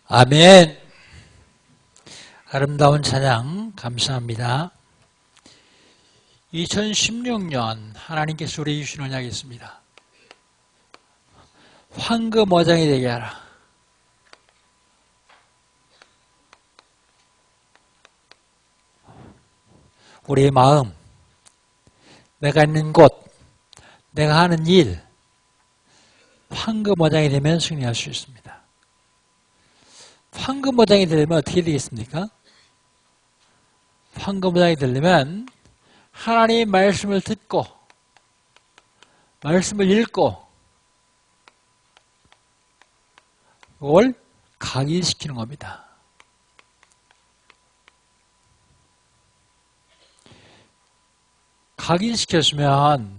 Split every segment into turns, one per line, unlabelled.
아멘. 아름다운 찬양 감사합니다. 2016년 하나님께서 우리 주신 언약이 있습니다. 황금 어장이 되게 하라. 우리의 마음, 내가 있는 곳, 내가 하는 일, 황금 어장이 되면 승리할 수 있습니다. 황금 어장이 되려면 어떻게 되겠습니까? 황금 어장이 되려면 하나님의 말씀을 듣고 말씀을 읽고 그걸 각인시키는 겁니다. 각인시켰으면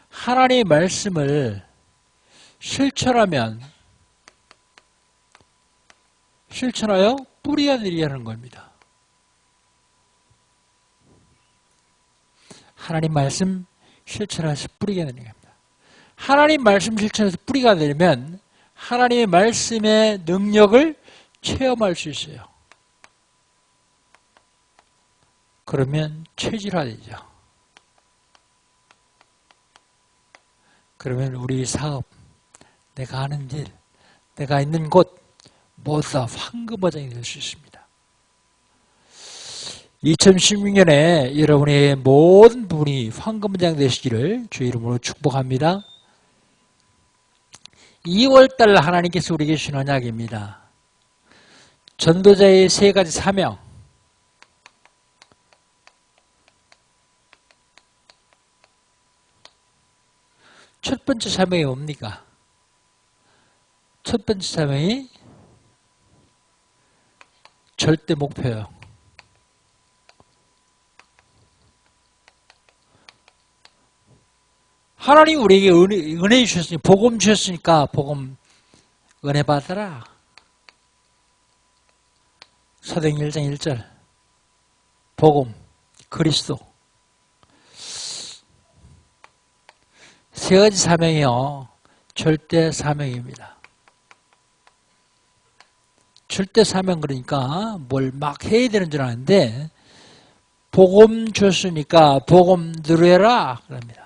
하나님의 말씀을 실천하여 뿌리가 되게 하는 겁니다. 하나님 말씀 실천해서 뿌리가 되는 겁니다. 하나님 말씀 실천해서 뿌리가 되면 하나님의 말씀의 능력을 체험할 수 있어요. 그러면 체질화되죠. 그러면 우리 사업, 내가 하는 일, 내가 있는 곳 모두 다 황금 어장이 될 수 있습니다. 2016년에 여러분의 모든 분이 황금 어장 되시기를 주의 이름으로 축복합니다. 2월달 하나님께서 우리에게 주신 언약입니다. 전도자의 세 가지 사명. 첫 번째 사명이 뭡니까? 첫 번째 사명이 절대 목표예요. 하나님 우리에게 은혜 주셨으니 복음 주셨으니까 복음 은혜 받아라. 사도행전 1장 1절 복음 그리스도 세 가지 사명이요. 절대 사명입니다. 절대 사명 그러니까 뭘 막 해야 되는 줄 아는데 복음 줬으니까 복음 누려라 그럽니다.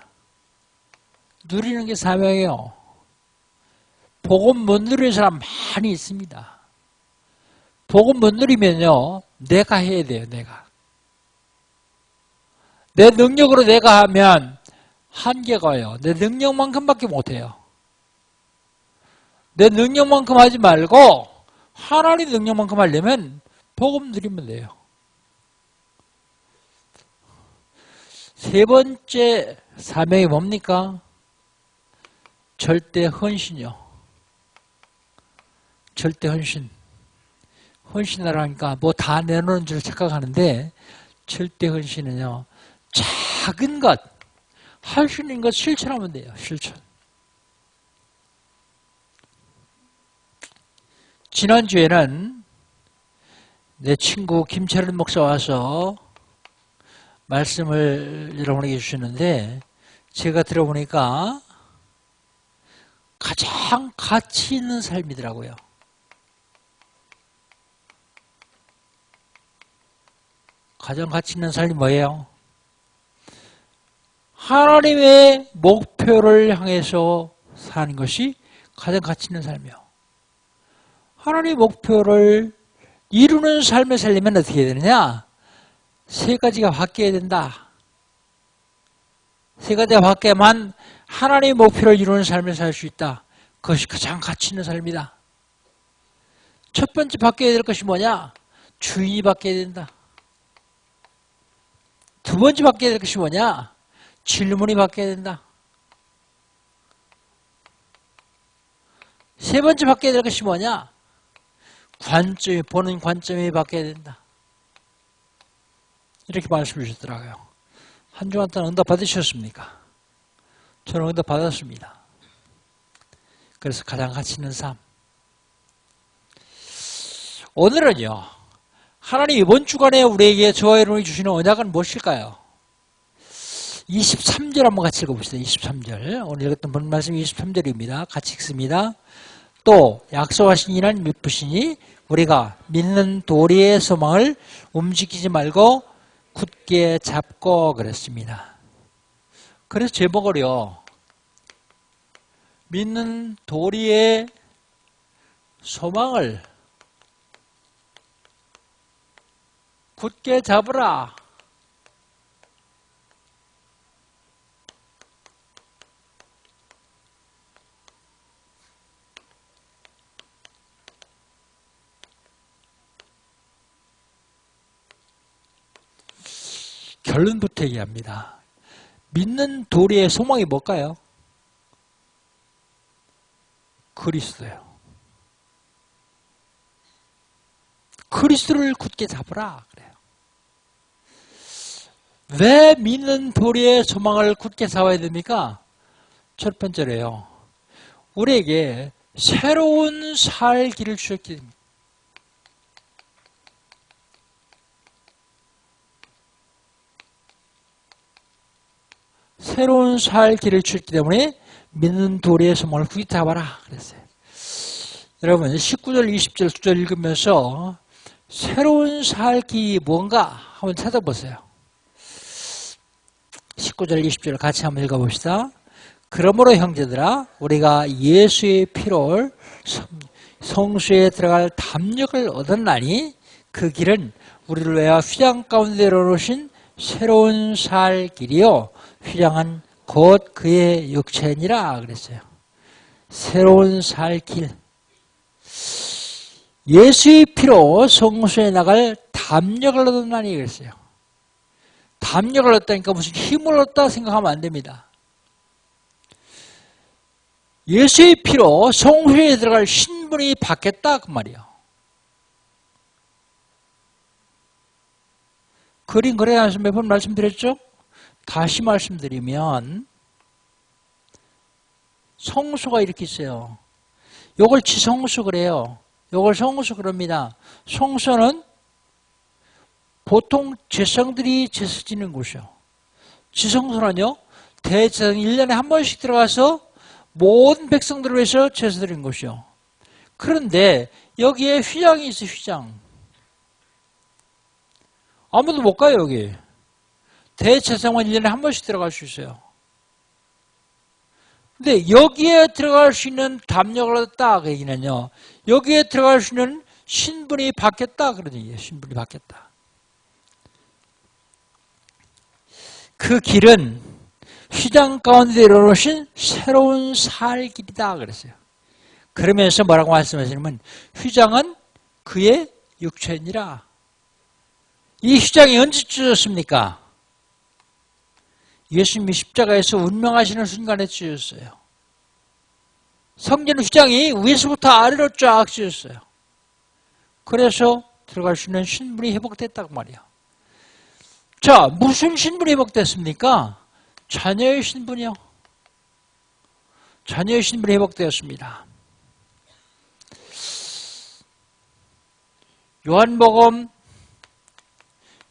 누리는 게 사명이에요. 복음 못 누리는 사람 많이 있습니다. 복음 못 누리면요. 내가 해야 돼요. 내가. 내 능력으로 내가 하면 한계가 와요. 내 능력만큼밖에 못해요. 내 능력만큼 하지 말고 하나님 능력만큼 하려면 복음 누리면 돼요. 세 번째 사명이 뭡니까? 절대 헌신이요. 절대 헌신. 헌신하라니까 뭐 다 내놓는 줄 착각하는데 절대 헌신은요. 작은 것, 할 수 있는 것 실천하면 돼요. 실천. 지난주에는 내 친구 김철은 목사 와서 말씀을 여러분에게 주셨는데 제가 들어보니까 가장 가치 있는 삶이더라고요. 가장 가치 있는 삶이 뭐예요? 하나님의 목표를 향해서 사는 것이 가장 가치 있는 삶이에요. 하나님의 목표를 이루는 삶을 살려면 어떻게 해야 되느냐? 세 가지가 바뀌어야 된다. 세 가지가 바뀌어야만 하나님의 목표를 이루는 삶을 살 수 있다. 그것이 가장 가치 있는 삶이다. 첫 번째 바뀌어야 될 것이 뭐냐? 주인이 바뀌어야 된다. 두 번째 바뀌어야 될 것이 뭐냐? 질문이 바뀌어야 된다. 세 번째 바뀌어야 될 것이 뭐냐? 관점이, 보는 관점이 바뀌어야 된다. 이렇게 말씀해 주셨더라고요. 한 주간 동안 응답 받으셨습니까? 저는 응답 받았습니다. 그래서 가장 가치 있는 삶. 오늘은요, 하나님 이번 주간에 우리에게 저와 여러분이 주시는 언약은 무엇일까요? 23절 한번 같이 읽어봅시다. 23절. 오늘 읽었던 본 말씀이 23절입니다. 같이 읽습니다. 또 약속하신 이는 미쁘시니 우리가 믿는 도리의 소망을 움직이지 말고 굳게 잡고 그랬습니다. 그래서 제목을요, 믿는 도리의 소망을 굳게 잡으라. 결론부터 얘기합니다. 믿는 도리의 소망이 뭘까요? 그리스도예요. 그리스도를 굳게 잡으라 그래요. 왜 믿는 도리의 소망을 굳게 잡아야 됩니까? 첫 번째로요, 우리에게 새로운 살 길을 주셨기 때문에. 새로운 살 길을 주셨기 때문에 믿는 도리의 소망을 굳게 잡아라 그랬어요. 여러분 19절 20절 2절 읽으면서 새로운 살 길이 뭔가 한번 찾아보세요. 19절 20절 같이 한번 읽어봅시다. 그러므로 형제들아 우리가 예수의 피로 성수에 들어갈 담력을 얻었나니 그 길은 우리를 위하여 휘장 가운데 놓으신 새로운 살 길이요 휘장은 곧 그의 육체니라 그랬어요. 새로운 살 길. 예수의 피로 성수에 나갈 담력을 얻었나니 그랬어요. 담력을 얻다니까 무슨 힘을 얻다 생각하면 안 됩니다. 예수의 피로 성수에 들어갈 신분이 바뀌었다 그 말이에요. 그림 그래야서 몇 번 말씀드렸죠? 다시 말씀드리면 성수가 이렇게 있어요. 요걸 지성수 그래요. 요걸 성수 그럽니다. 성수는 보통 제사장들이 제사 지는 곳이요. 지성소는요, 대제사장 1년에 한 번씩 들어가서 모든 백성들을 위해서 제사 드리는 곳이요. 그런데 여기에 휘장이 있어요, 휘장. 아무도 못 가요, 여기. 대제사장만 1년에 한 번씩 들어갈 수 있어요. 근데 여기에 들어갈 수 있는 담력을 얻었다, 그 얘기는요. 여기에 들어갈 수 있는 신분이 바뀌었다, 그런 얘기예요. 신분이 바뀌었다. 그 길은 휘장 가운데 이루어진 새로운 살 길이다 그랬어요. 그러면서 뭐라고 말씀하시냐면 휘장은 그의 육체니라. 이 휘장이 언제 찢어졌습니까? 예수님이 십자가에서 운명하시는 순간에 찢어졌어요. 성전 휘장이 위에서부터 아래로 쫙 찢어졌어요. 그래서 들어갈 수 있는 신분이 회복됐다고 말이야. 자, 무슨 신분이 회복됐습니까? 자녀의 신분이요. 자녀의 신분이 회복되었습니다. 요한복음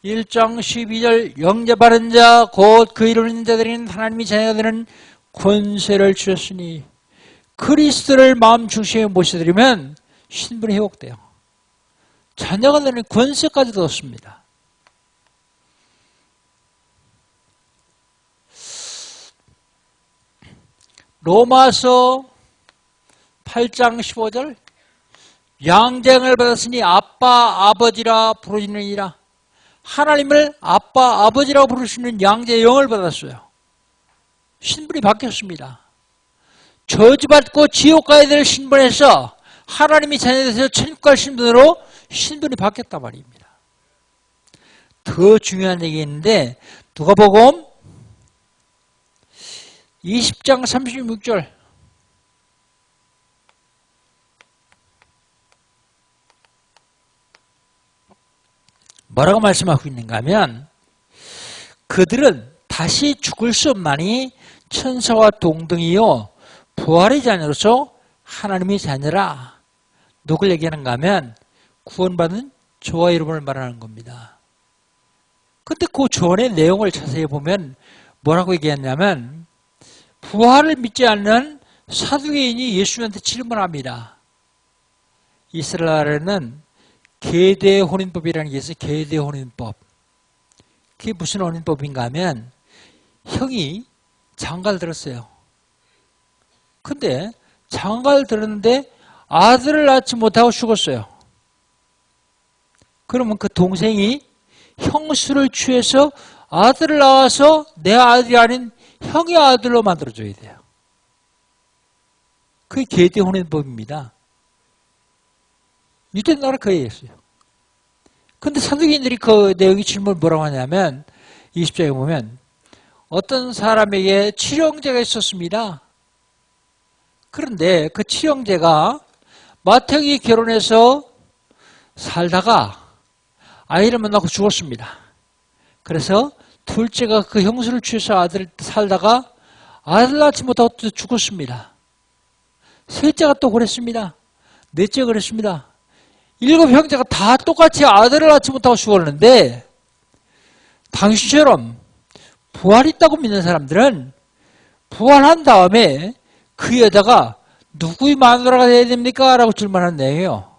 1장 12절 영접하는 자 곧 그 이루는 자들인 하나님이 자녀가 되는 권세를 주셨으니 그리스도를 마음 중심에 모셔드리면 신분이 회복돼요. 자녀가 되는 권세까지도 얻습니다. 로마서 8장 15절 양자형을 받았으니 아빠 아버지라 부르시느니라. 하나님을 아빠 아버지라고 부르시는 양자의 영을 받았어요. 신분이 바뀌었습니다. 저주받고 지옥 가야 될 신분에서 하나님이 자녀돼서 천국 갈 신분으로 신분이 바뀌었단 말입니다. 더 중요한 얘기 있는데 누가복음 20장 36절 뭐라고 말씀하고 있는가 하면 그들은 다시 죽을 수 없나니 천사와 동등이요 부활의 자녀로서 하나님의 자녀라. 누굴 얘기하는가 하면 구원받은 저와 여러분을 말하는 겁니다. 근데 그 조언의 내용을 자세히 보면 뭐라고 얘기했냐면 부활을 믿지 않는 사두개인이 예수님한테 질문합니다. 이스라엘에는 계대 혼인법이라는 게 있어요. 계대 혼인법. 그게 무슨 혼인법인가 하면 형이 장가를 들었어요. 근데 장가를 들었는데 아들을 낳지 못하고 죽었어요. 그러면 그 동생이 형수를 취해서 아들을 낳아서 내 아들이 아닌 형의 아들로 만들어줘야 돼요. 그게 계대 혼인법입니다. 유대 나라 그에 있어요. 근데 사두개인들이 그 내용이 질문을 뭐라고 하냐면 20장에 보면 어떤 사람에게 칠형제가 있었습니다. 그런데 그 칠형제가 맏형이 결혼해서 살다가 아이를 만나고 죽었습니다. 그래서 둘째가 그 형수를 취해서 아들을 살다가 아들 낳지 못하고 또 죽었습니다. 셋째가 또 그랬습니다. 넷째가 그랬습니다. 7 형제가 다 똑같이 아들을 낳지 못하고 죽었는데 당신처럼 부활이 있다고 믿는 사람들은 부활한 다음에 그 여자가 누구의 마누라가 돼야 됩니까? 라고 질문하는 내용이에요.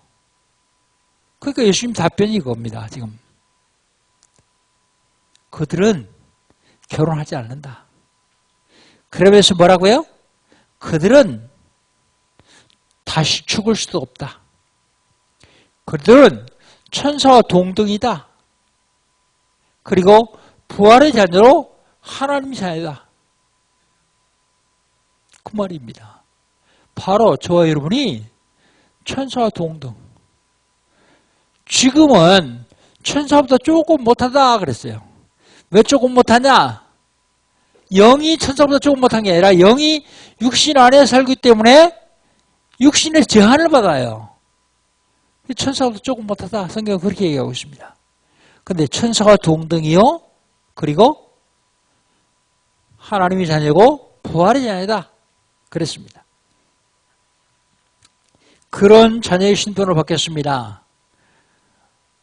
그러니까 예수님 답변이 이겁니다. 지금 그들은 결혼하지 않는다. 그러면서 뭐라고요? 그들은 다시 죽을 수도 없다. 그들은 천사와 동등이다. 그리고 부활의 자녀로 하나님 자녀다. 그 말입니다. 바로 저와 여러분이 천사와 동등. 지금은 천사보다 조금 못하다 그랬어요. 왜 조금 못하냐? 영이 천사보다 조금 못한 게 아니라 영이 육신 안에 살기 때문에 육신의 제한을 받아요. 천사보다 조금 못하다. 성경은 그렇게 얘기하고 있습니다. 그런데 천사와 동등이요. 그리고 하나님의 자녀고 부활의 자녀다. 그랬습니다. 그런 자녀의 신분으로 바뀌었습니다.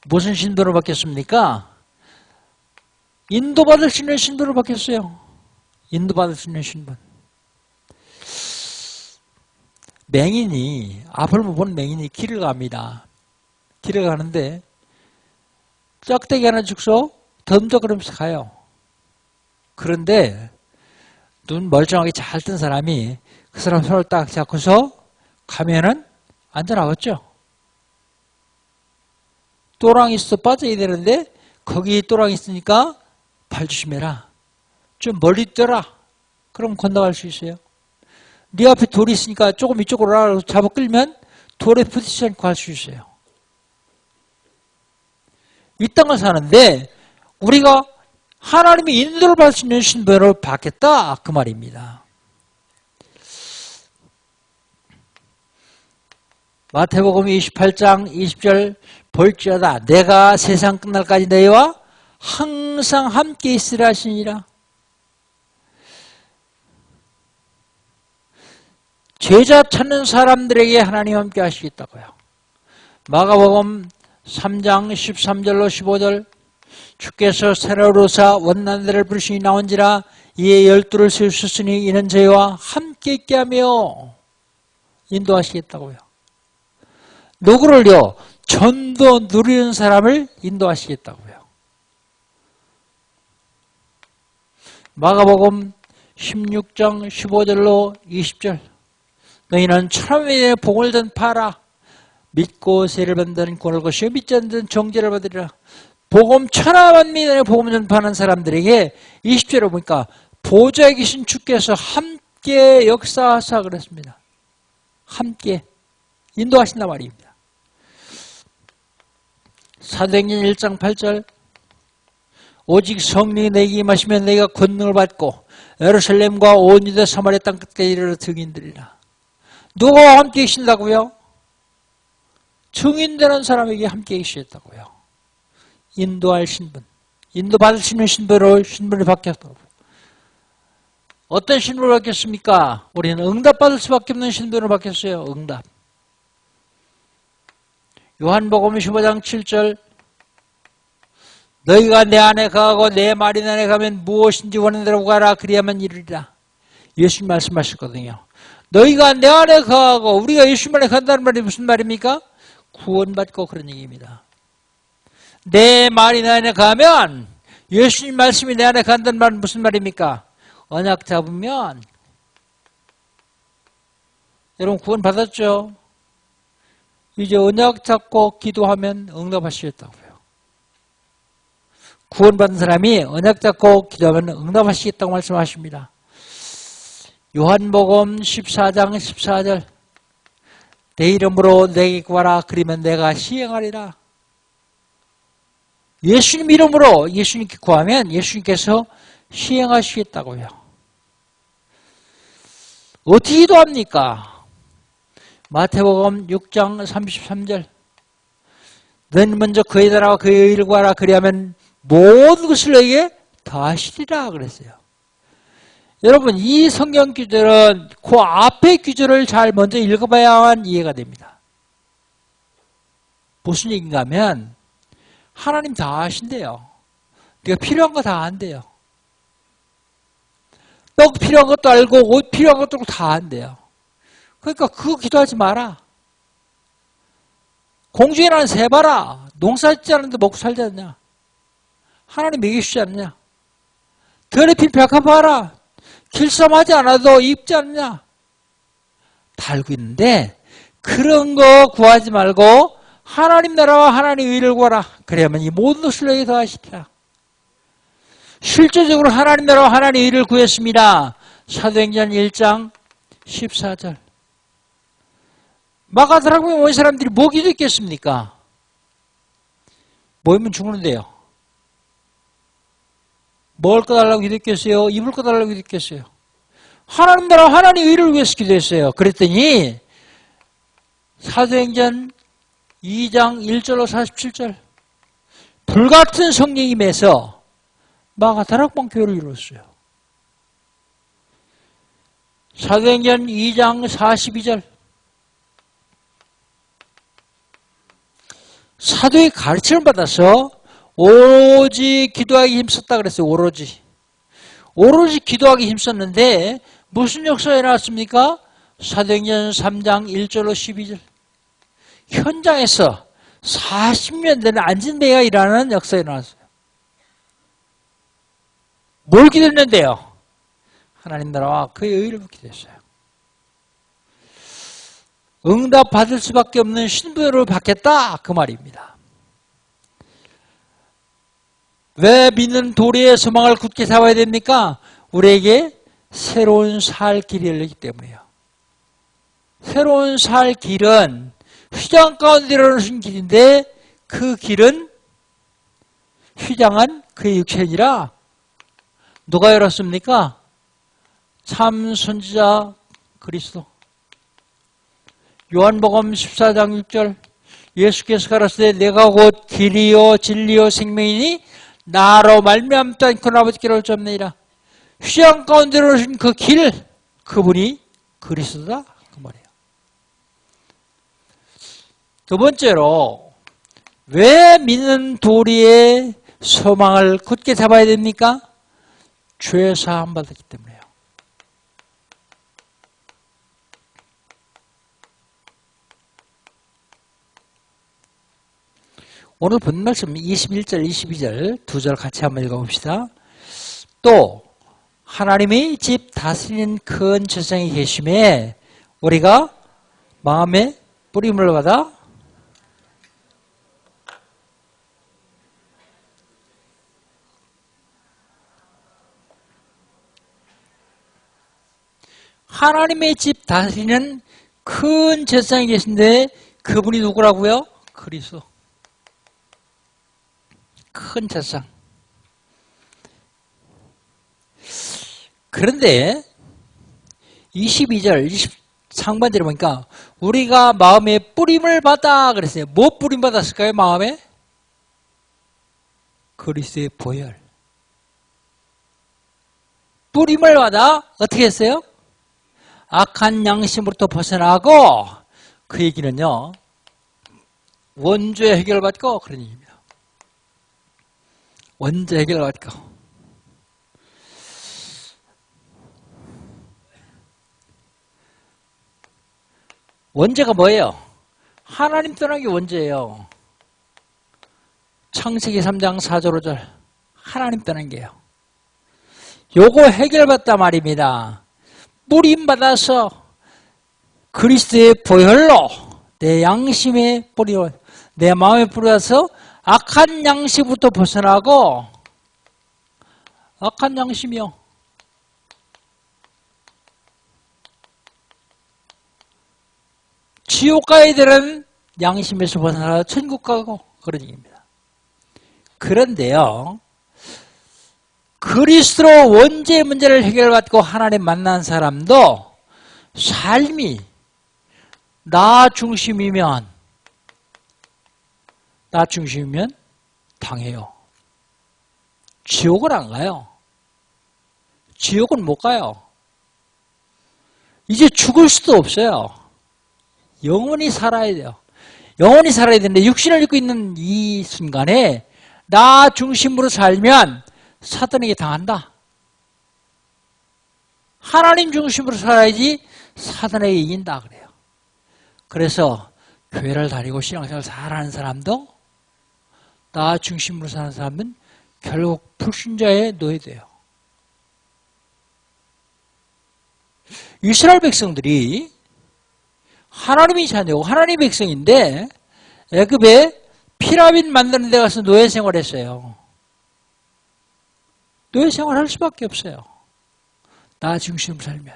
무슨 신분으로 바뀌었습니까? 인도받을 수 있는 신분으로 바뀌었어요. 인도받을 수 있는 신분. 맹인이, 앞을 못 본 맹인이 길을 갑니다. 길을 가는데 짝대기 하나 죽서 덤적거리면서 가요. 그런데 눈 멀쩡하게 잘 뜬 사람이 그 사람 손을 딱 잡고서 가면은 안전하겠죠. 또랑이 있어 빠져야 되는데 거기 또랑이 있으니까 발 조심해라. 좀 멀리 뛰어라. 그럼 건너갈 수 있어요. 네 앞에 돌이 있으니까 조금 이쪽으로 잡아 끌면 돌에 부딪히지 않고 갈 수 있어요. 이 땅을 사는데 우리가 하나님의 인도를 받을 수 있는 신분을 받겠다 그 말입니다. 마태복음 28장 20절 볼지어다 내가 세상 끝날까지 너희와 항상 함께 있으라 하시니라. 제자 찾는 사람들에게 하나님 함께 하시겠다고요. 마가복음 3장 13절로 15절 주께서 새로로사 원난들을 부르시니 나온지라 이에 12를 세우셨으니 이는 저희와 함께 있게 하며 인도하시겠다고요. 누구를요? 전도 누리는 사람을 인도하시겠다고요. 마가복음 16장 15절로 20절 너희는 천하의 복을 전파하라. 믿고 세를 받는 권을 것이요 믿지 않는 정죄를 받으리라. 복음 천하만 믿는 복음 전파하는 사람들에게 20절에 보니까 보좌에 계신 주께서 함께 역사하사 그랬습니다. 함께 인도하신단 말입니다. 사도행전 1장 8절 오직 성령이 내게 임하시면 내가 권능을 받고 예루살렘과 온 유대 사마리아 땅 끝까지 이르러 증인되리라. 누가 함께 계신다고요? 증인되는 사람에게 함께 계시겠다고요. 인도할 신분, 인도받을 수 있는 신분을 바뀌었다고요. 어떤 신분을 바뀌었습니까? 우리는 응답받을 수밖에 없는 신분으로 바뀌었어요. 응답. 요한복음 15장 7절 너희가 내 안에 거하고 내 말이 내 안에 가면 무엇인지 원하는 대로 구하라 그리야만 이루리라. 예수님 말씀하셨거든요. 너희가 내 안에 거하고 우리가 예수님 안에 간다는 말이 무슨 말입니까? 구원받고 그런 얘기입니다. 내 말이 내 안에 가면 예수님 말씀이 내 안에 간다는 말은 무슨 말입니까? 언약 잡으면 여러분 구원 받았죠? 이제 언약 잡고 기도하면 응답하시겠다고요. 구원받은 사람이 언약 잡고 기도하면 응답하시겠다고 말씀하십니다. 요한복음 14장 14절 내 이름으로 내게 구하라 그러면 내가 시행하리라. 예수님 이름으로 예수님께 구하면 예수님께서 시행하시겠다고요. 어떻게 기도합니까? 마태복음 6장 33절 너는 먼저 그의 나라와 그의 의를 구하라 그리하면 모든 것을 너에게 더하시리라 그랬어요. 여러분 이 성경 구절은 그 앞의 구절을 잘 먼저 읽어봐야만 이해가 됩니다. 무슨 얘기인가 하면 하나님 다 하신대요. 네가 필요한 거 다 한대요. 떡 필요한 것도 알고 옷 필요한 것도 다 한대요. 그러니까 그거 기도하지 마라. 공중에 나는 새 봐라. 농사 짓지 않는데 먹고 살지 않냐. 하나님 먹이시지 않느냐. 들에 핀 벽화 봐라. 길쌈하지 않아도 입지 않느냐. 다 알고 있는데 그런 거 구하지 말고 하나님 나라와 하나님 의를 구하라. 그래야만 이 모든 것을 너에게 더하시리라. 실제적으로 하나님 나라와 하나님 의를 구했습니다. 사도행전 1장 14절. 마가다락방에 모인 사람들이 뭐 기도했겠습니까? 모이면 죽는데요. 먹을 거 달라고 기도했겠어요? 입을 거 달라고 기도했겠어요? 하나님 나라 하나님 의를 위해서 기도했어요. 그랬더니 사도행전 2장 1절로 47절 불같은 성령이 임해서 마가다락방 교회를 이뤘어요. 사도행전 2장 42절 사도의 가르침을 받아서 오로지 기도하기 힘썼다 그랬어요. 오로지 기도하기 힘썼는데 무슨 역사가 일어났습니까? 사도행전 3장 1절로 12절 현장에서 40년 되는 안진뱅이가 일어나는 역사가 일어났어요. 뭘 기도했는데요? 하나님 나라와 그의 의를 기도했어요. 응답 받을 수밖에 없는 신부를 받겠다 그 말입니다. 왜 믿는 도리의 소망을 굳게 잡아야 됩니까? 우리에게 새로운 살 길이 열리기 때문이에요. 새로운 살 길은 휘장 가운데 이르는 길인데 그 길은 휘장한 그의 육체니라. 누가 열었습니까? 참 선지자 그리스도. 요한복음 14장 6절 예수께서 가라사대 내가 곧 길이요 진리요 생명이니 나로 말미암지 않고는 아버지께로 올 수 없느니라. 휘장 가운데로 오신 그 길 그분이 그리스도다 그 말이에요. 두 번째로 왜 믿는 도리의 소망을 굳게 잡아야 됩니까? 죄 사함 받았기 때문에요. 오늘 본 말씀 21절, 22절 두 절 같이 한번 읽어봅시다. 또 하나님의 집 다스리는 큰 제사장이 계심에 우리가 마음에 뿌림을 받아 하나님의 집 다스리는 큰 제사장이 계신데 그분이 누구라고요? 그리스도. 큰 제사장. 그런데 22절, 23번절에 보니까 우리가 마음에 뿌림을 받아 그랬어요. 뭐 뿌림 받았을까요? 마음에? 그리스도의 보혈. 뿌림을 받아 어떻게 했어요? 악한 양심으로부터 벗어나고 그 얘기는요. 원죄 해결받고 그런 얘기입니다. 원죄 해결받고. 원죄가 뭐예요? 하나님 떠난 게 원죄예요. 창세기 3장 4절 5절 하나님 떠난 게요. 요거 해결받다 말입니다. 뿌림 받아서 그리스도의 보혈로 내 양심에 뿌려 내 마음에 뿌려서 악한 양심부터 벗어나고 악한 양심이요. 지옥 가야 되는 양심에서 벗어나 천국 가고 그런 얘기입니다. 그런데요. 그리스도로 원죄 문제를 해결받고 하나님 만난 사람도 삶이 나 중심이면 당해요. 지옥은 안 가요. 지옥은 못 가요. 이제 죽을 수도 없어요. 영원히 살아야 돼요. 영원히 살아야 되는데 육신을 입고 있는 이 순간에 나 중심으로 살면 사단에게 당한다. 하나님 중심으로 살아야지 사단에게 이긴다 그래요. 그래서 교회를 다니고 신앙생활을 잘하는 사람도 나 중심으로 사는 사람은 결국 불신자에 놓여돼요. 이스라엘 백성들이 하나님이 자녀고 하나님의 백성인데 애굽에 피라밋 만드는 데 가서 노예 생활했어요. 노예 생활할 수밖에 없어요. 나 중심으로 살면.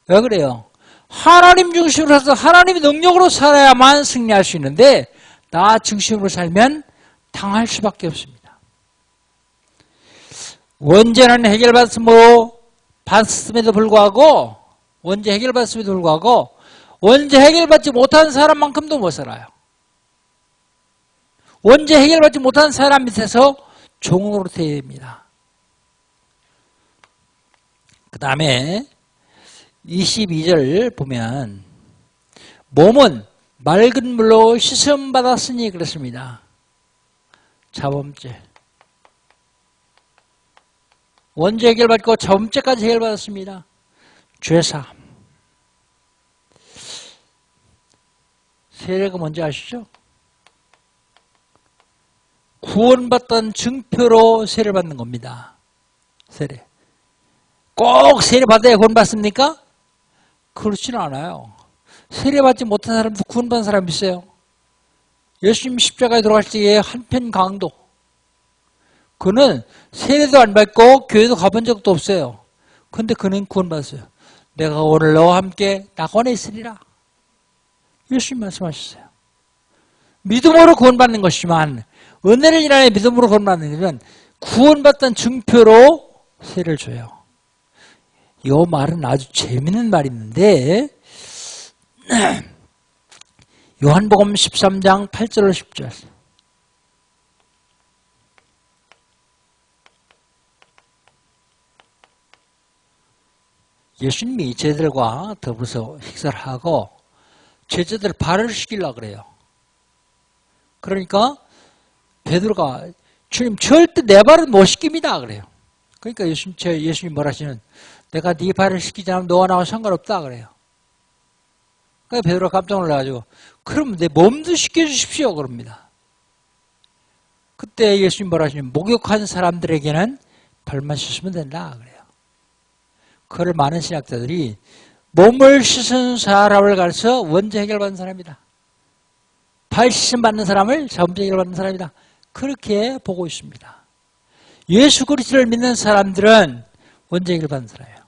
왜 그래요? 하나님 중심으로 살아서 하나님의 능력으로 살아야만 승리할 수 있는데 나 중심으로 살면 당할 수밖에 없습니다. 원죄는 해결받았음에도 불구하고 원죄 해결받았음에도 불구하고 원죄 해결받지 못한 사람만큼도 못 살아요. 원죄 해결받지 못한 사람 밑에서 종으로 되어야 됩니다. 그 다음에 22절 보면 몸은 맑은 물로 씻음 받았으니 그렇습니다. 자범죄. 원죄 해결받고 자범죄까지 해결받았습니다. 죄사함. 세례가 뭔지 아시죠? 구원받던 증표로 세례를 받는 겁니다. 세례. 꼭 세례 받아야 구원받습니까? 그렇지는 않아요. 세례 받지 못한 사람도 구원받은 사람이 있어요. 예수님 십자가에 돌아가실 때의 한편 강도. 그는 세례도 안 받고 교회도 가본 적도 없어요. 근데 그는 구원받았어요. 내가 오늘 너와 함께 낙원에 있으리라. 예수님 말씀하셨어요. 믿음으로 구원받는 것이지만 은혜를 인하여 믿음으로 구원받는 것은 구원받던 증표로 세례를 줘요. 이 말은 아주 재미있는 말이 있는데 요한복음 13장 8절 10절 예수님이 제자들과 더불어서 식사를 하고 제자들을 발을 시키려고 그래요. 그러니까 베드로가 주님 절대 내 발은 못 시킵니다 그래요. 그러니까 예수님 뭐라 하시는 내가 네 발을 시키지 않으면 너와 나와 상관없다 그래요. 그러니까 베드로가 깜짝 놀라가지고 그럼 내 몸도 시켜주십시오 그럽니다. 그때 예수님 뭐라 하시냐면 목욕한 사람들에게는 발만 씻으면 된다 그래요. 그걸 많은 신학자들이 몸을 씻은 사람을 가르쳐 원죄 해결받는 사람이다. 발 씻음 받는 사람을 자범죄 해결받는 사람이다. 그렇게 보고 있습니다. 예수 그리스도를 믿는 사람들은 원죄 해결받는 사람이에요.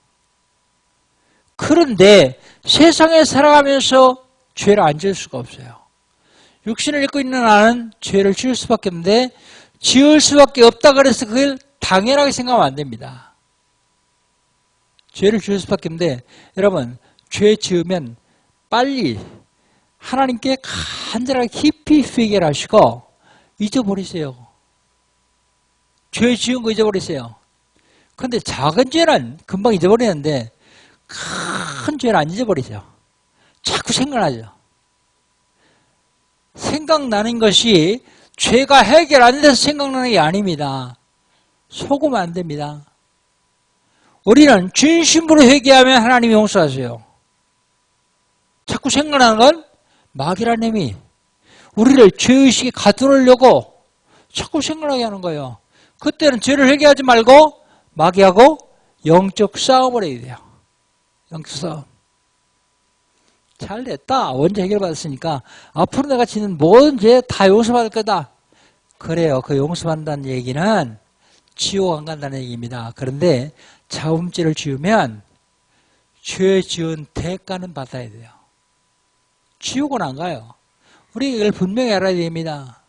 그런데 세상에 살아가면서 죄를 안 지을 수가 없어요. 육신을 입고 있는 나는 죄를 지을 수밖에 없는데 지을 수밖에 없다 그래서 그걸 당연하게 생각하면 안 됩니다. 죄를 지을 수밖에 없는데 여러분 죄 지으면 빨리 하나님께 간절하게 깊이 회개하시고 잊어버리세요. 죄 지은 거 잊어버리세요. 그런데 작은 죄는 금방 잊어버리는데 큰 죄는 안 잊어버리죠. 자꾸 생각나죠. 생각나는 것이 죄가 해결 안 돼서 생각나는 게 아닙니다. 속으면 안 됩니다. 우리는 진심으로 회개하면 하나님이 용서하세요. 자꾸 생각나는 건 마귀라는 놈이 우리를 죄의식에 가두려고 자꾸 생각나게 하는 거예요. 그때는 죄를 회개하지 말고 마귀하고 영적 싸움을 해야 돼요. 영적 싸움. 잘 됐다. 원죄 해결받았으니까 앞으로 내가 지는 모든 죄 다 용서받을 거다. 그래요. 그 용서받는다는 얘기는 지옥 안 간다는 얘기입니다. 그런데 자범죄를 지으면 죄 지은 대가는 받아야 돼요. 지옥은 안 가요. 우리가 이걸 분명히 알아야 됩니다.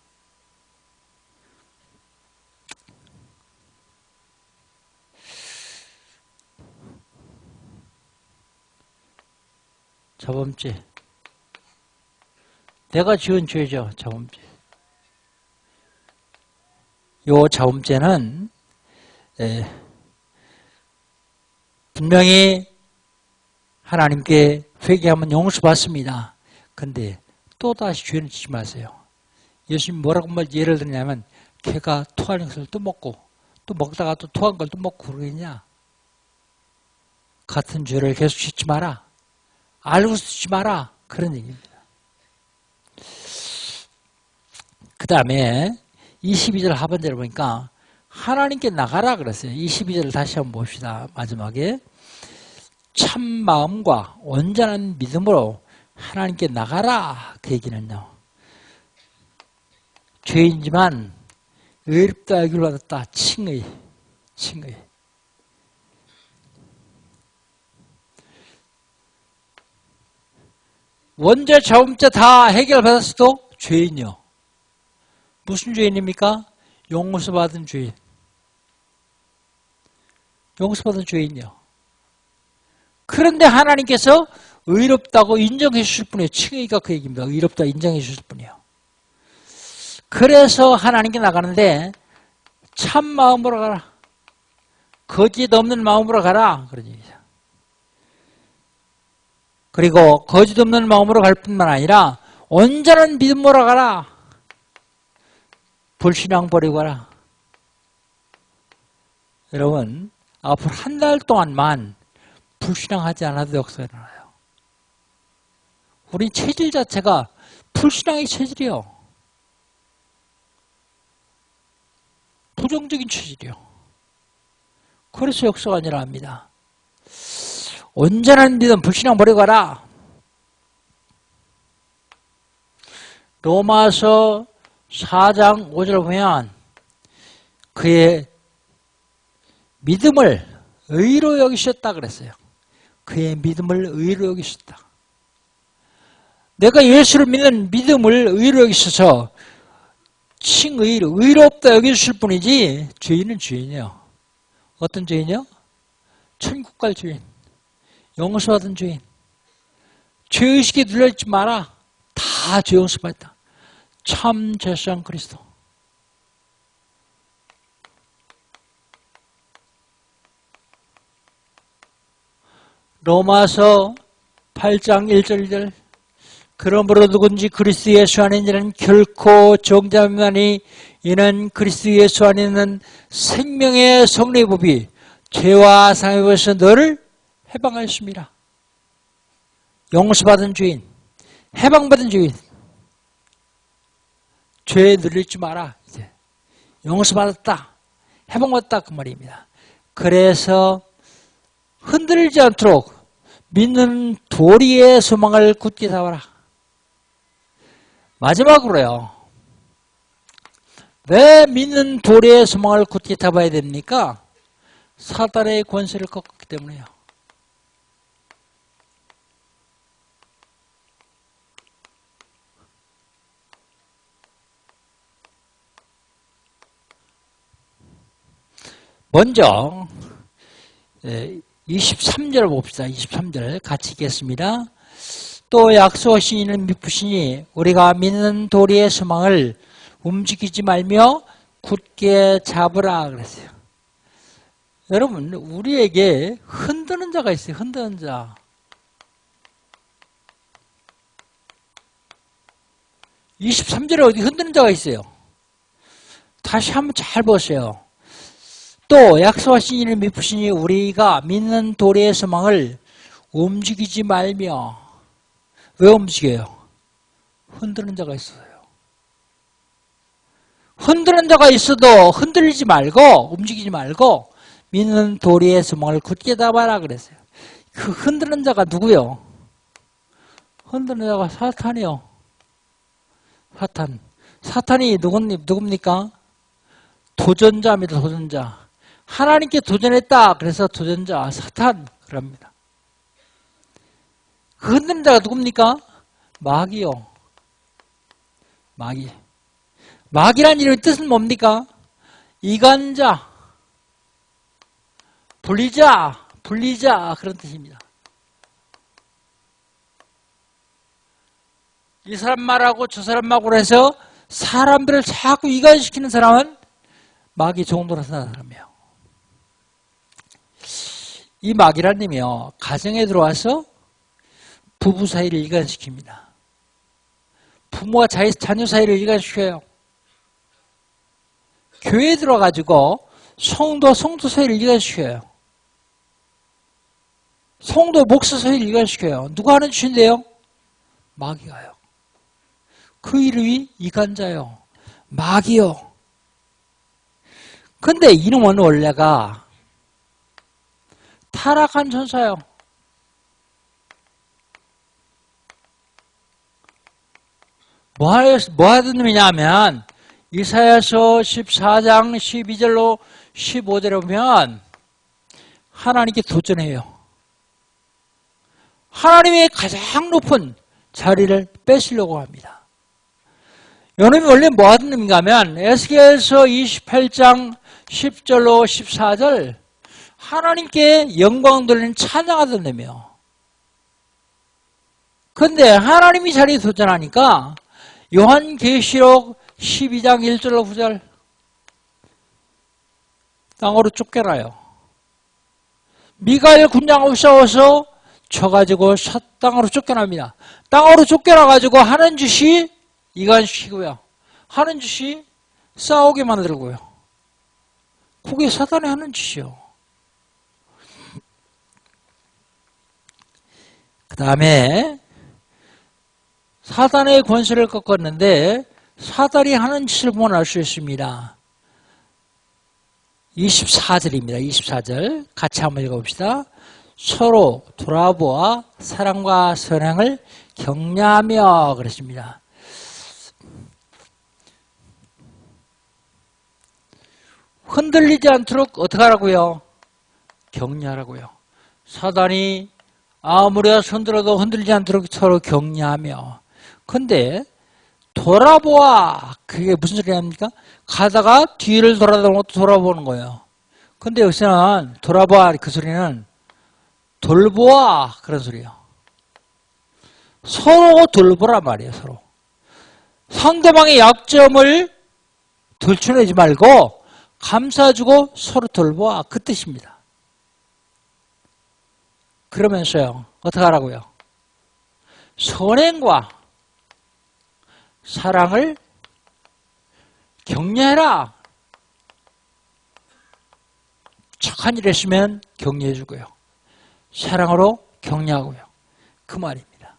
자범죄. 내가 지은 죄죠. 자범죄. 요 자범죄는 분명히 하나님께 회개하면 용서받습니다. 근데 또다시 죄는 짓지 마세요. 예수님 뭐라고 예를 들냐면 걔가 토한 것을 또 먹고 또 먹다가 또 토한 걸 또 먹고 그러겠냐. 같은 죄를 계속 짓지 마라. 알고 쓰지 마라. 그런 얘기입니다. 그 다음에 22절 하반절을 보니까 하나님께 나가라 그랬어요. 22절을 다시 한번 봅시다. 마지막에 참 마음과 온전한 믿음으로 하나님께 나가라. 그 얘기는요. 죄인지만 의롭다 여기를 받았다. 칭의. 원죄 자범죄 다 해결받았어도 죄인이요. 무슨 죄인입니까? 용서받은 죄인. 용서받은 죄인이요. 그런데 하나님께서 의롭다고 인정해 주실 분이에요. 칭의가 그 얘기입니다. 의롭다 인정해 주실 분이에요. 그래서 하나님께 나가는데 참 마음으로 가라. 거짓 없는 마음으로 가라. 그런 얘기죠. 그리고 거짓 없는 마음으로 갈 뿐만 아니라 온전한 믿음으로 가라. 불신앙 버리고 가라. 여러분, 앞으로 한 달 동안만 불신앙하지 않아도 역사가 일어나요. 우리 체질 자체가 불신앙의 체질이요. 부정적인 체질이요. 그래서 역사가 일어납니다. 온전한 믿음, 불신앙 버리고 가라. 로마서 4장 5절 보면 그의 믿음을 의로 여기셨다 그랬어요. 그의 믿음을 의로 여기셨다. 내가 예수를 믿는 믿음을 의로 여기셔서 칭의로 의롭다 여기실 뿐이지 죄인은 죄인이요. 어떤 죄인이요? 천국 갈 죄인. 용서받은 죄인. 죄의식에 눌려있지 마라. 다 죄 용서받았다. 참 제사장 그리스도. 로마서 8장 1절 2절 그러므로 누군지 그리스도 예수 안에 있는 자는 결코 정죄함이 이는 그리스도 예수 안에 있는 생명의 성령의 법이 죄와 사망의 법에서 너를 해방하였습니다. 용서받은 죄인, 해방받은 죄인, 죄에 눌리지 마라. 이제 용서받았다, 해방받았다 그 말입니다. 그래서 흔들리지 않도록 믿는 도리의 소망을 굳게 잡아라. 마지막으로요. 왜 믿는 도리의 소망을 굳게 잡아야 됩니까? 사단의 권세를 꺾었기 때문에요. 먼저 23절 봅시다. 23절 같이 읽겠습니다. 또 약속하신 이는 미쁘시니 우리가 믿는 도리의 소망을 움직이지 말며 굳게 잡으라 그랬어요. 여러분, 우리에게 흔드는 자가 있어요. 흔드는 자. (23절에) 어디 흔드는 자가 있어요. 다시 한번 잘 보세요. 또 약속하신 이를 미쁘시니 우리가 믿는 도리의 소망을 움직이지 말며. 왜 움직여요? 흔드는 자가 있어요. 흔드는 자가 있어도 흔들리지 말고 움직이지 말고 믿는 도리의 소망을 굳게 잡아라 그랬어요. 그 흔드는 자가 누구요? 흔드는 자가 사탄이요. 사탄. 사탄이 누굽니까? 도전자입니다. 도전자. 하나님께 도전했다. 그래서 도전자 사탄 그럽니다. 그 흔드는 자가 누굽니까? 마귀요. 마귀. 마귀란 이름의 뜻은 뭡니까? 이간자, 분리자 그런 뜻입니다. 이 사람 말하고 저 사람 말하고 해서 사람들을 자꾸 이간시키는 사람은 마귀 종도라서 나타나는 사람이에요. 이 마귀란 님이요, 가정에 들어와서 부부 사이를 이간시킵니다. 부모와 자녀 사이를 이간시켜요. 교회에 들어가지고 성도 사이를 이간시켜요. 성도 목사 사이를 이간시켜요. 누가 하는 짓인데요? 마귀가요. 그 이름이 이간자요. 마귀요. 근데 이놈은 원래가 타락한 천사요. 뭐 하던 놈이냐 하면 이사야서 14장 12절로 15절에 보면 하나님께 도전해요. 하나님의 가장 높은 자리를 뺏으려고 합니다. 이놈이 원래 뭐 하던 놈인가 하면 에스겔서 28장 10절로 14절 하나님께 영광 돌리는 찬양하던 놈이에요. 그런데 하나님이 자리에 도전하니까 요한계시록 12장 1절로 9절 땅으로 쫓겨나요. 미가엘 군장하고 싸워서 쳐가지고 땅으로 쫓겨납니다. 땅으로 쫓겨나가지고 하는 짓이 이간시키고요. 하는 짓이 싸우게 만들고요. 그게 사탄이 하는 짓이요. 그 다음에 사탄의 권세를 꺾었는데 사탄이 하는 짓을 보면 알 수 있습니다. 24절입니다. 24절 같이 한번 읽어봅시다. 서로 돌아보아 사랑과 선행을 격려하며 그랬습니다. 흔들리지 않도록 어떻게 하라고요? 격려하라고요. 사단이 아무리 손들어도 흔들리지 않도록 서로 격려하며. 근데 돌아보아 그게 무슨 소리 합니까? 가다가 뒤를 돌아보는 거예요. 근데 여기서는 돌아보아 그 소리는 돌보아 그런 소리예요. 서로 돌보란 말이에요. 서로. 상대방의 약점을 들춰내지 말고 감싸주고 서로 돌보아 그 뜻입니다. 그러면서요. 어떻게 하라고요? 선행과 사랑을 격려해라. 착한 일 했으면 격려해 주고요. 사랑으로 격려하고요. 그 말입니다.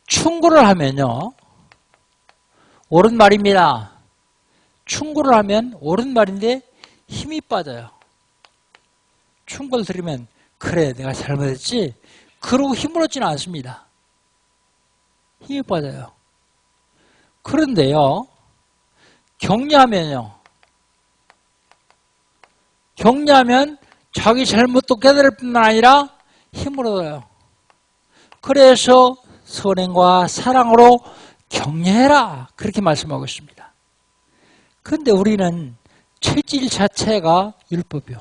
충고를 하면요. 옳은 말입니다. 충고를 하면 옳은 말인데 힘이 빠져요. 충고를 들으면 그래 내가 잘못했지 그러고 힘을 얻지는 않습니다. 힘이 빠져요. 그런데요. 격려하면요. 격려하면 자기 잘못도 깨달을 뿐만 아니라 힘을 얻어요. 그래서 선행과 사랑으로 격려해라 그렇게 말씀하고 있습니다. 그런데 우리는 체질 자체가 율법이요.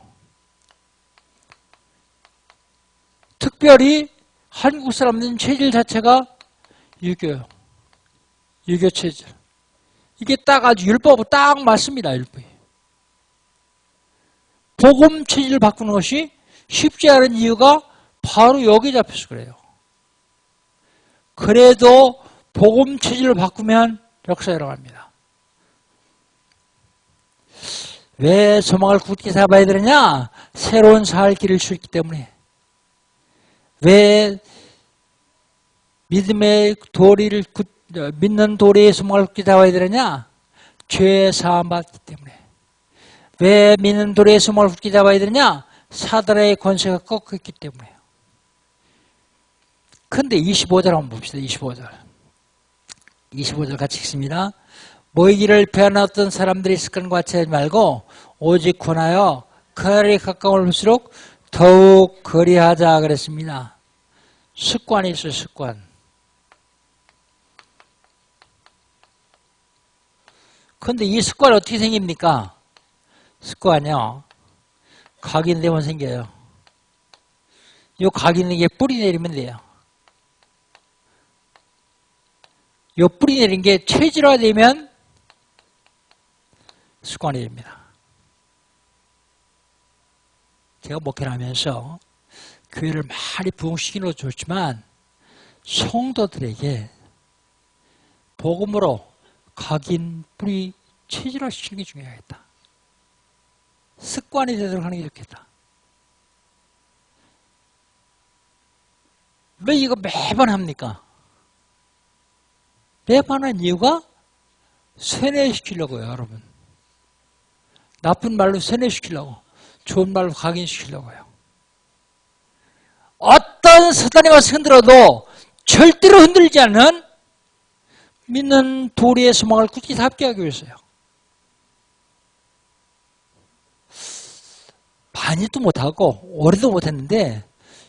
특별히 한국 사람들은 체질 자체가 유교요. 유교 체질. 이게 딱 아주 율법하고 딱 맞습니다. 율법이. 복음 체질을 바꾸는 것이 쉽지 않은 이유가 바로 여기에 잡혀서 그래요. 그래도 복음 체질을 바꾸면 역사에 일어납니다. 왜 소망을 굳게 잡아야 되느냐? 새로운 살 길을 수 있기 때문에. 왜 믿음의 도리를 믿는 도리의 소망을 굳게 잡아야 되느냐? 죄 사함 받기 때문에. 왜 믿는 도리의 소망을 굳게 잡아야 되느냐? 사단의 권세가 꺾였기 때문에요. 근데 25절 한번 봅시다. 25절. 25절 같이 읽습니다. 모이기를 배워놨던 사람들이 습관과 같이 하지 말고 오직 권하여 그날이 가까울수록 더욱 거리하자 그랬습니다. 습관이 있어요. 습관. 근데 이 습관이 어떻게 생깁니까? 습관이요. 각인되면 생겨요. 요 각인된 게 뿌리 내리면 돼요. 요 뿌리 내린 게 체질화되면 습관이 됩니다. 제가 목회를 하면서 교회를 많이 부흥시키는 것도 좋지만 성도들에게 복음으로 각인, 뿌리, 체질화시키는 게 중요하겠다. 습관이 되도록 하는 게 좋겠다. 왜 이거 매번 합니까? 매번 하는 이유가 세뇌시키려고요, 여러분. 나쁜 말로 세뇌시키려고, 좋은 말로 각인시키려고요. 어떤 사단이 와서 흔들어도 절대로 흔들지 않는 믿는 도리의 소망을 굳게 잡게 하기 위해서요. 많이도 못하고 오래도 못했는데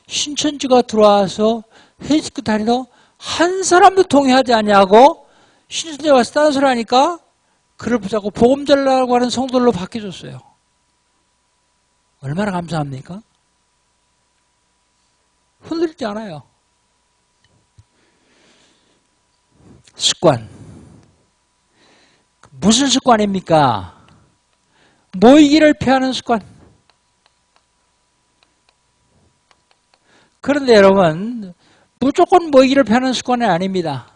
신천지가 들어와서 회식 다니도 한 사람도 동의하지 않냐고 신천지에 와서 다른 소리 하니까 그를 붙잡고 복음 전하라고 하는 성도들로 바뀌어줬어요. 얼마나 감사합니까? 흔들리지 않아요. 습관. 무슨 습관입니까? 모이기를 피하는 습관. 그런데 여러분, 무조건 모이기를 피하는 습관은 아닙니다.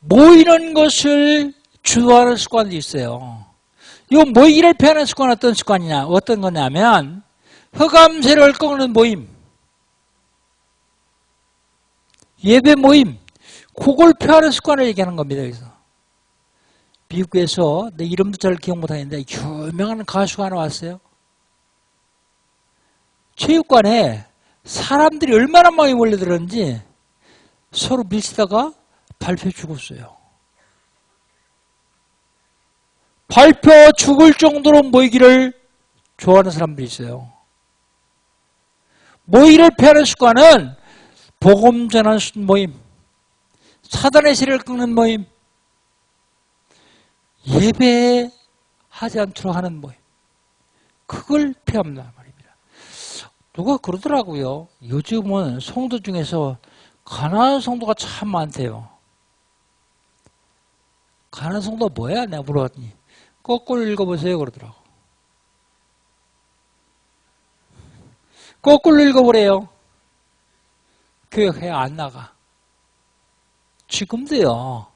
모이는 것을 주도하는 습관도 있어요. 이 모이기를 피하는 습관은 어떤 습관이냐? 어떤 거냐면 흑암세를 꺾는 모임, 예배 모임, 그걸 피하는 습관을 얘기하는 겁니다. 여기서 미국에서 내 이름도 잘 기억 못하겠는데 유명한 가수가 하나 왔어요. 체육관에 사람들이 얼마나 많이 몰려들었는지 서로 밀치다가 밟혀 죽었어요. 밟혀 죽을 정도로 모이기를 좋아하는 사람들이 있어요. 모이기를 피하는 습관은 복음 전하는 모임, 사단의 세력을 끊는 모임, 예배하지 않도록 하는 모임, 그걸 피합니다 말입니다. 누가 그러더라고요. 요즘은 성도 중에서 가난한 성도가 참 많대요. 가난한 성도가 뭐야? 내가 물어봤더니 거꾸로 읽어보세요 그러더라고. 거꾸로 읽어보래요. 교육회 안 나가. 지금도요.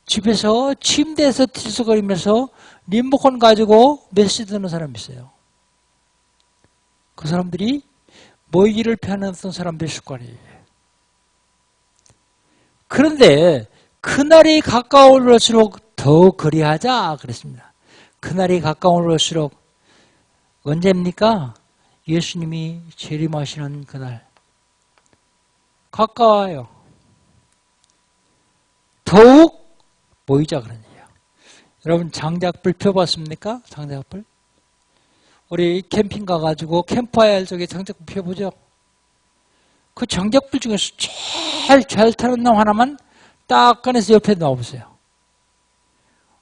집에서 침대에서 뒤섞거리면서 리모컨 가지고 메시지 듣는 사람이 있어요. 그 사람들이 모이기를 피하는 어떤 사람들의 습관이에요. 그런데 그날이 가까울수록 더욱 거리하자 그랬습니다. 그날이 가까울수록 언제입니까? 예수님이 재림하시는 그날. 가까워요. 더욱 모이자 그런 얘기예요. 여러분 장작불 펴봤습니까? 장작불? 우리 캠핑 가가지고 캠프파이어 쪽에 장작불 펴보죠. 그 장작불 중에서 제일 잘 타는 놈 하나만 딱 꺼내서 옆에 놔보세요.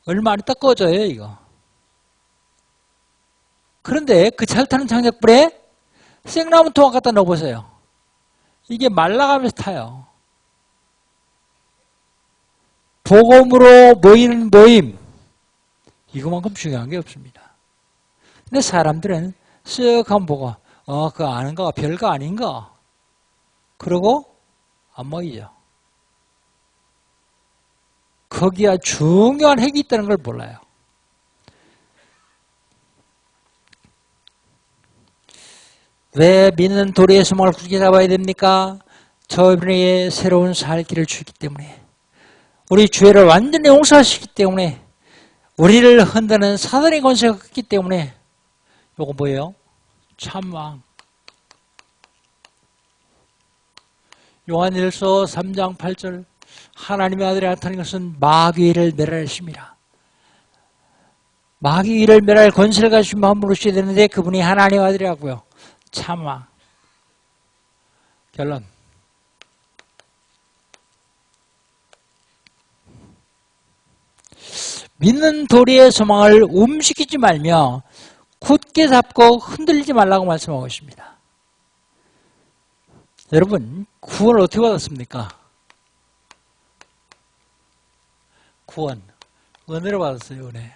얼마 안 있다 꺼져요 이거. 그런데 그 잘 타는 장작불에 생나무 토막 갖다 넣어보세요. 이게 말라가면서 타요. 복음으로 모이는 모임, 이거만큼 중요한 게 없습니다. 근데 사람들은 쓱 한번 보고 그거 아는가? 별거 아닌가? 그러고 안 모이죠. 거기에 중요한 핵이 있다는 걸 몰라요. 왜 믿는 도리의 소망을 굳게 잡아야 됩니까? 저희에게 새로운 살 길을 주기 때문에, 우리 죄를 완전히 용서하시기 때문에, 우리를 흔드는 사단의 권세가 크기 때문에. 요거 뭐예요? 참왕. 요한일서 3장 8절, 하나님의 아들이 나타난 것은 마귀를 멸하심이라. 마귀를 멸할 권세를 가지신 마음으로 오셔야 되는데 그분이 하나님의 아들이라고요. 참왕. 결론. 믿는 도리의 소망을 움직이지 말며 굳게 잡고 흔들리지 말라고 말씀하고 있습니다. 여러분, 구원을 어떻게 받았습니까? 구원. 은혜로 받았어요, 은혜.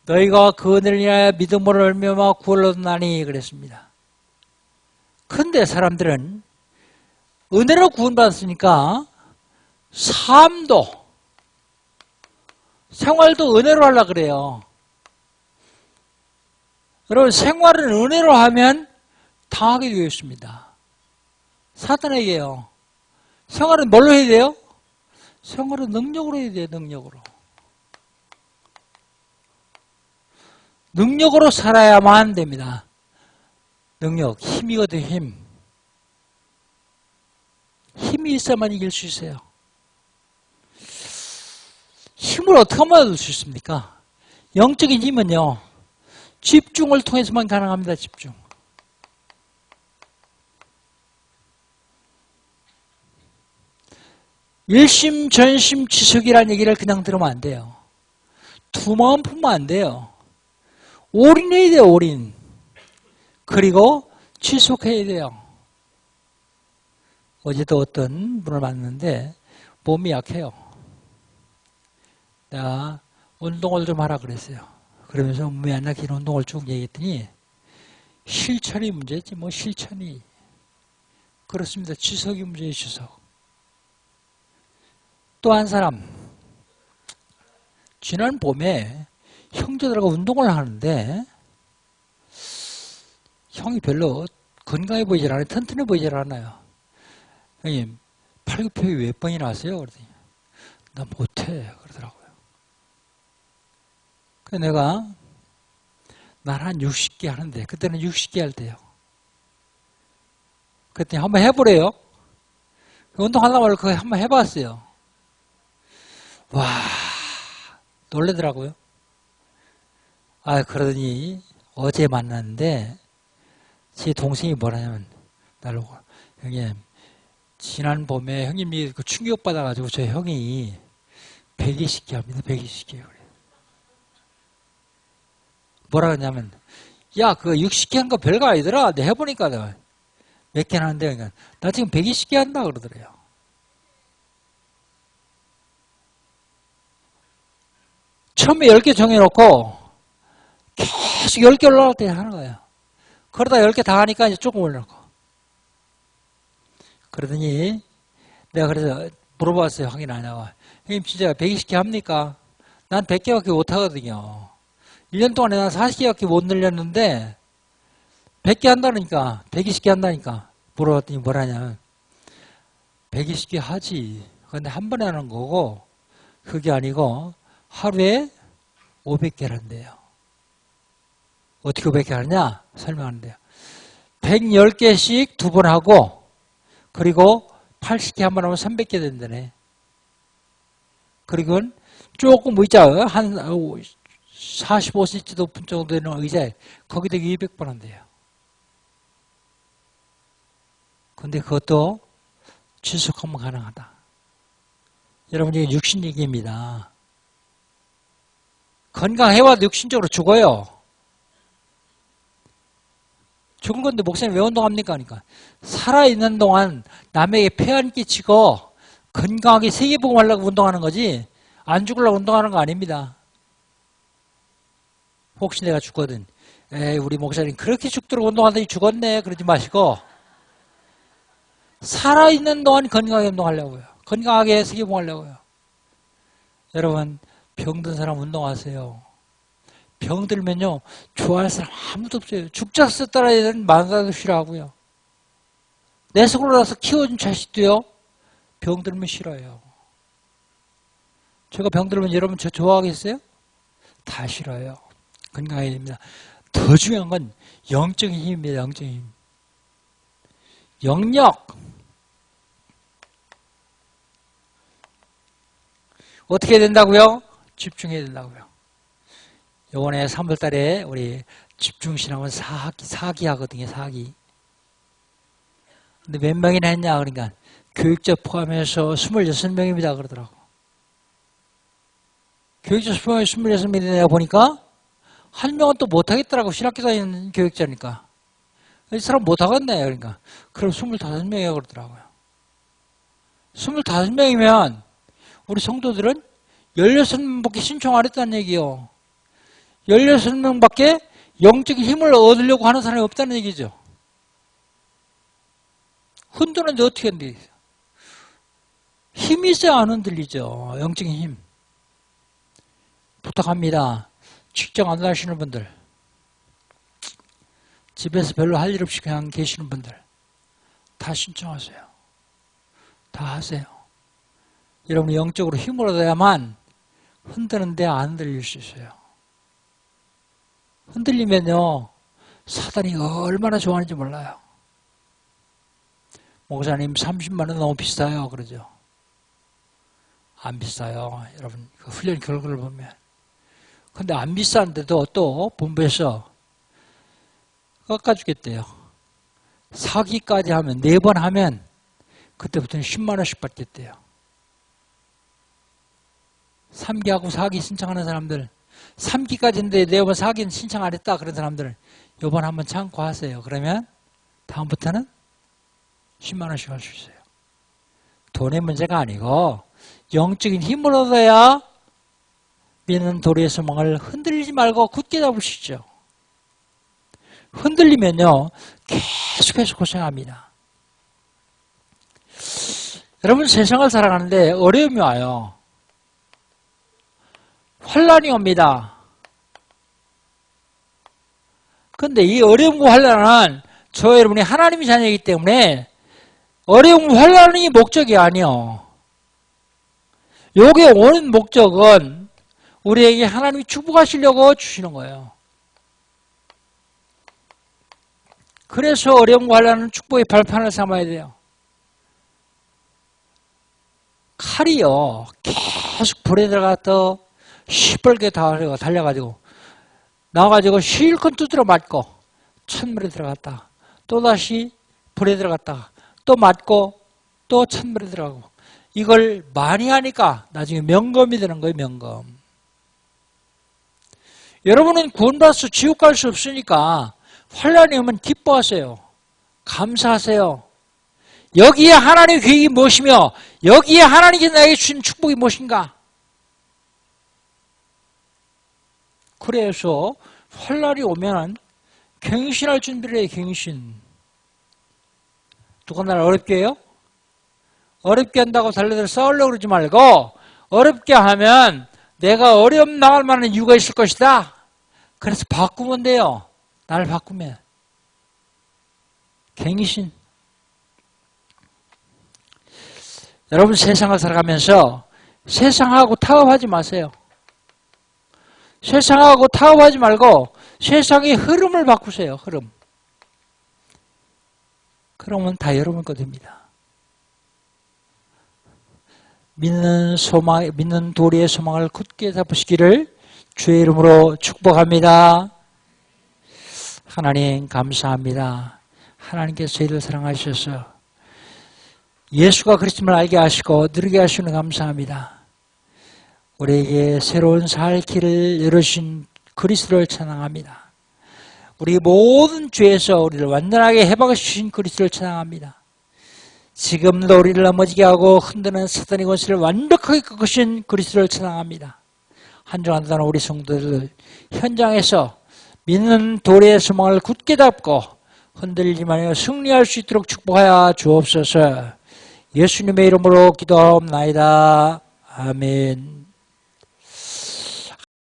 너희가 그 은혜를 인하여 믿음으로 말미암아 구원을 얻나니 그랬습니다. 근데 사람들은 은혜로 구원받았으니까 삶도, 생활도 은혜로 하려고 그래요. 여러분, 생활은 은혜로 하면 당하게 되어 있습니다. 사탄에게요. 생활은 뭘로 해야 돼요? 생활은 능력으로 해야 돼요, 능력으로. 능력으로 살아야만 됩니다. 능력, 힘이거든요, 힘. 힘이 있어야만 이길 수 있어요. 힘을 어떻게 하면 얻을 수 있습니까? 영적인 힘은요, 집중을 통해서만 가능합니다, 집중. 일심전심지속이라는 얘기를 그냥 들으면 안 돼요. 두 마음 품으면 안 돼요. 올인해야 돼요, 올인. 그리고 지속해야 돼요. 어제도 어떤 분을 만났는데 몸이 약해요. 내가 운동을 좀 하라 그랬어요. 그러면서 몸이 안 약해지는 운동을 쭉 얘기했더니 실천이 문제지 뭐 실천이. 그렇습니다. 지속이 문제예요, 지속. 또 한 사람, 지난 봄에 형제들하고 운동을 하는데 형이 별로 건강해 보이질 않아요. 튼튼해 보이질 않아요. 형님, 팔굽혀펴기 몇 번이나 하세요? 그러더니 나 못해 그러더라고요. 그래서 내가 난 한 60개 하는데 그때는 60개 할 때요. 그랬더니 한번 해보래요. 운동하려고 하고 그거 한번 해봤어요. 와, 놀라더라고요. 아, 그러더니 어제 만났는데 제 동생이 뭐라냐면 나를 형님, 지난 봄에 형님이 그 충격받아가지고 저 형이 120개 합니다. 120개. 그래. 뭐라 그러냐면 야, 그거 60개 한 거 별거 아니더라. 내가 해보니까 내가 몇 개나 하는데 그러니까 나 지금 120개 한다 그러더래요. 처음에 10개 정해놓고 계속 10개 올라갈 때 하는 거예요. 그러다 10개 다 하니까 이제 조금 올려놓고. 그러더니 내가 그래서 물어봤어요. 확인 안 하고. 형님 진짜 120개 합니까? 난 100개밖에 못 하거든요. 1년 동안에 난 40개밖에 못 늘렸는데 100개 한다니까 120개 한다니까 물어봤더니 뭐라냐면 120개 하지. 근데 한 번에 하는 거고 그게 아니고 하루에 500개를 한대요. 어떻게 500개 하느냐? 설명하는데요. 110개씩 두 번 하고 그리고 80개 한 번 하면 300개 된다네. 그리고 조금 의자 한 45cm 높은 정도 되는 의자에 거기다 200번 한대요. 근데 그것도 지속하면 가능하다. 여러분 이게 육신 얘기입니다. 건강해와도 육신적으로 죽어요. 죽은 건데 목사님 왜 운동합니까? 그러니까 살아있는 동안 남에게 폐 안 끼치고 건강하게 세계복음하려고 운동하는 거지 안 죽으려고 운동하는 거 아닙니다. 혹시 내가 죽거든. 에이, 우리 목사님 그렇게 죽도록 운동하더니 죽었네. 그러지 마시고 살아있는 동안 건강하게 운동하려고요. 건강하게 세계복음하려고요. 여러분 병든 사람 운동하세요. 병들면요, 좋아할 사람 아무도 없어요. 죽자 썼다라 애들은 만사도 싫어하고요. 내 속으로 나서 키워준 자식도요, 병들면 싫어요. 제가 병들면 여러분 저 좋아하겠어요? 다 싫어요. 건강해야 됩니다. 더 중요한 건 영적인 힘입니다. 영적인 힘. 영역. 어떻게 해야 된다고요? 집중해야 된다고요. 요번에 3월 달에 우리 집중신학원 4기 하거든요. 4기. 근데 몇 명이나 했냐 그러니까 교육자 포함해서 26명입니다. 그러더라고. 교육자 포함해서 26명이 내가 보니까 한 명은 또 못하겠더라고. 신학교 다니는 교육자니까. 이 사람 못하겠네. 그러니까. 그럼 25명이야 그러더라고요. 25명이면 우리 성도들은 16명밖에 신청 안 했다는 얘기요. 16명밖에 영적인 힘을 얻으려고 하는 사람이 없다는 얘기죠. 흔드는데 어떻게 흔들리죠? 힘이 있어야 안 흔들리죠. 영적인 힘. 부탁합니다. 직장 안 다니시는 분들, 집에서 별로 할 일 없이 그냥 계시는 분들 다 신청하세요. 다 하세요. 여러분이 영적으로 힘을 얻어야만 흔드는데 안 흔들릴 수 있어요. 흔들리면요, 사단이 얼마나 좋아하는지 몰라요. 목사님 30만 원 너무 비싸요. 그러죠. 안 비싸요. 여러분 그 훈련 결과를 보면. 근데 안 비싼데도 또 본부에서 깎아주겠대요. 4기까지 하면 4번 하면 그때부터는 10만 원씩 받겠대요. 3기하고 4기 신청하는 사람들, 3기까지인데 4번 4기는 신청 안 했다 그런 사람들 요번 한번 참고하세요. 그러면 다음부터는 10만 원씩 할 수 있어요. 돈의 문제가 아니고 영적인 힘을 얻어야 믿는 도리의 소망을 흔들리지 말고 굳게 잡을 수 있죠. 흔들리면요, 계속해서 고생합니다. 여러분 세상을 살아가는데 어려움이 와요. 환란이 옵니다. 그런데 이 어려움과 환란은 저 여러분이 하나님의 자녀이기 때문에 어려움과 환란이 목적이 아니요. 요게 오는 목적은 우리에게 하나님이 축복하시려고 주시는 거예요. 그래서 어려움과 환란은 축복의 발판을 삼아야 돼요. 칼이요, 계속 불에 들어가서 시뻘게 달려가지고 나와가지고 실컷 두드려 맞고 찬물에 들어갔다 또다시 불에 들어갔다가 또 맞고 또 찬물에 들어가고 이걸 많이 하니까 나중에 명검이 되는 거예요. 명검. 여러분은 구원받아서 지옥 갈 수 없으니까 환란이 오면 기뻐하세요. 감사하세요. 여기에 하나님의 계획이 무엇이며 여기에 하나님께서 나에게 주신 축복이 무엇인가? 그래서 환란이 오면 갱신할 준비를 해요. 갱신. 누가 나를 어렵게 해요? 어렵게 한다고 달려들어 싸우려고 그러지 말고 어렵게 하면 내가 어려움 나갈 만한 이유가 있을 것이다. 그래서 바꾸면 돼요. 나를 바꾸면. 갱신. 여러분 세상을 살아가면서 세상하고 타협하지 마세요. 세상하고 타협하지 말고 세상의 흐름을 바꾸세요. 흐름. 그러면 다 여러분 거 됩니다. 믿는 도리의 소망을 굳게 잡으시기를 주의 이름으로 축복합니다. 하나님 감사합니다. 하나님께서 저희를 사랑하셔서 예수가 그리스도를 알게 하시고 누리게 하시는 감사합니다. 우리에게 새로운 살 길을 열어주신 그리스도를 찬양합니다. 우리 모든 죄에서 우리를 완전하게 해방시키신 그리스도를 찬양합니다. 지금도 우리를 넘어지게 하고 흔드는 사탄의 권세를 완벽하게 꺾으신 그리스도를 찬양합니다. 한 주 한 주 우리 성도들 현장에서 믿는 도리의 소망을 굳게 잡고 흔들리지 말며 승리할 수 있도록 축복하여 주옵소서. 예수님의 이름으로 기도하옵나이다. 아멘.